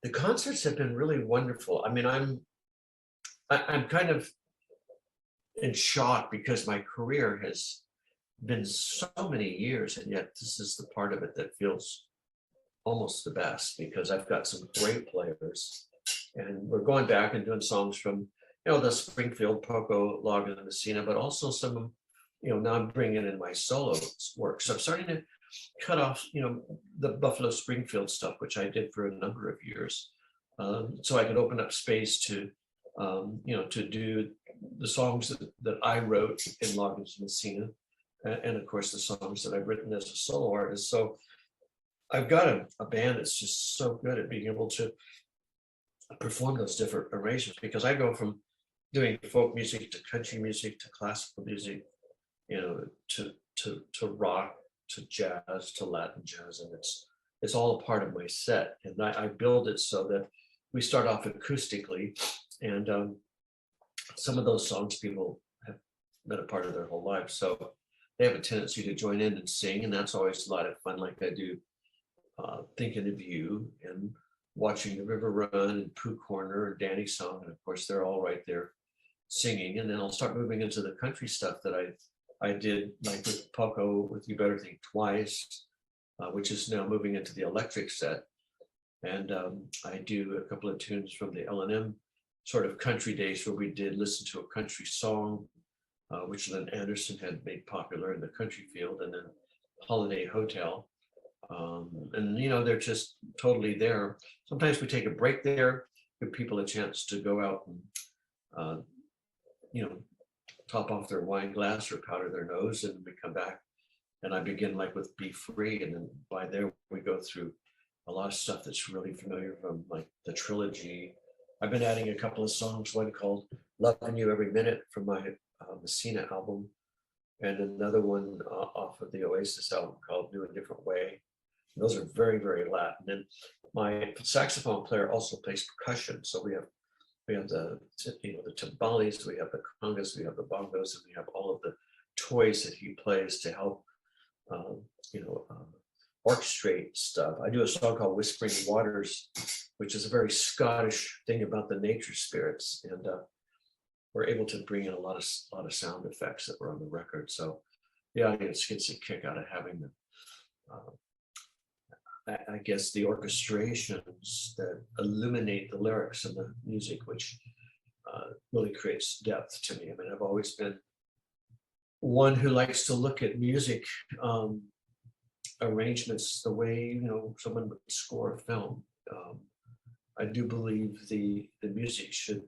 The concerts have been really wonderful. I mean, I'm kind of in shock because my career has been so many years, and yet this is the part of it that feels almost the best because I've got some great players, and we're going back and doing songs from the Springfield, Poco, Logan, and Messina, but also some now I'm bringing in my solo work. So I'm starting to cut off the Buffalo Springfield stuff, which I did for a number of years, so I could open up space to to do the songs that I wrote in Logan and Messina, and of course the songs that I've written as a solo artist. So I've got a band that's just so good at being able to perform those different arrangements, because I go from doing folk music to country music to classical music, to rock, to jazz, to Latin jazz, and it's all a part of my set. And I build it so that we start off acoustically, and some of those songs people have been a part of their whole life, so they have a tendency to join in and sing, and that's always a lot of fun. Like I do Thinking of You and Watching the River Run and Pooh Corner and Danny's Song, and of course they're all right there singing. And then I'll start moving into the country stuff that I did, like with Poco, with You Better Think Twice, which is now moving into the electric set. And I do a couple of tunes from the L&M sort of country days where we did Listen to a Country Song, which Lynn Anderson had made popular in the country field, and then Holiday Hotel. And they're just totally there. Sometimes we take a break there, give people a chance to go out and top off their wine glass or powder their nose, and we come back and I begin like with Be Free, and then by there we go through a lot of stuff that's really familiar from like the trilogy. I've been adding a couple of songs, one called Loving You Every Minute from my Messina album, and another one off of the Oasis album called New and Different Way. And those are very, very Latin. And my saxophone player also plays percussion. So we have the the timbales, we have the congas, we have the bongos, and we have all of the toys that he plays to help orchestrate stuff. I do a song called Whispering Waters, which is a very Scottish thing about the nature spirits, and we're able to bring in a lot of sound effects that were on the record. So the audience gets a kick out of having the I guess the orchestrations that illuminate the lyrics and the music, which really creates depth to me. I mean, I've always been one who likes to look at music arrangements the way someone would score a film. I do believe the music should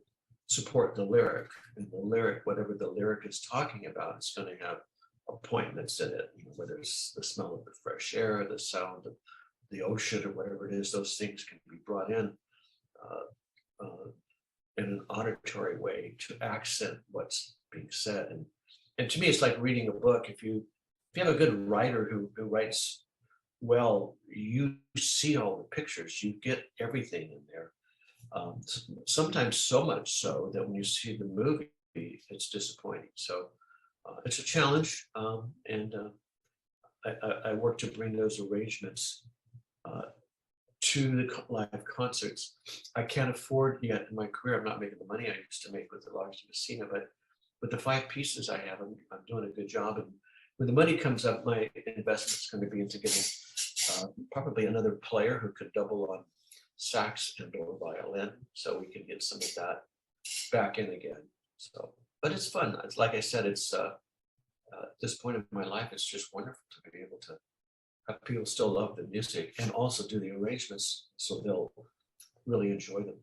support the lyric, and the lyric, whatever the lyric is talking about, is going to have a point that's in it. Whether it's the smell of the fresh air, the sound of the ocean, or whatever it is, those things can be brought in an auditory way to accent what's being said. And to me, it's like reading a book. If you have a good writer who writes well, you see all the pictures, you get everything in there. Sometimes so much so that when you see the movie, it's disappointing. So it's a challenge, and I work to bring those arrangements to the live concerts. I can't afford yet in my career. I'm not making the money I used to make with the Logs of Messina, but with the 5 pieces I have, I'm doing a good job. And when the money comes up, my investment's going to be into getting probably another player who could double on sax and or violin, so we can get some of that back in again. So, but it's fun. It's like I said, it's at this point in my life, it's just wonderful to be able to have people still love the music and also do the arrangements so they'll really enjoy them.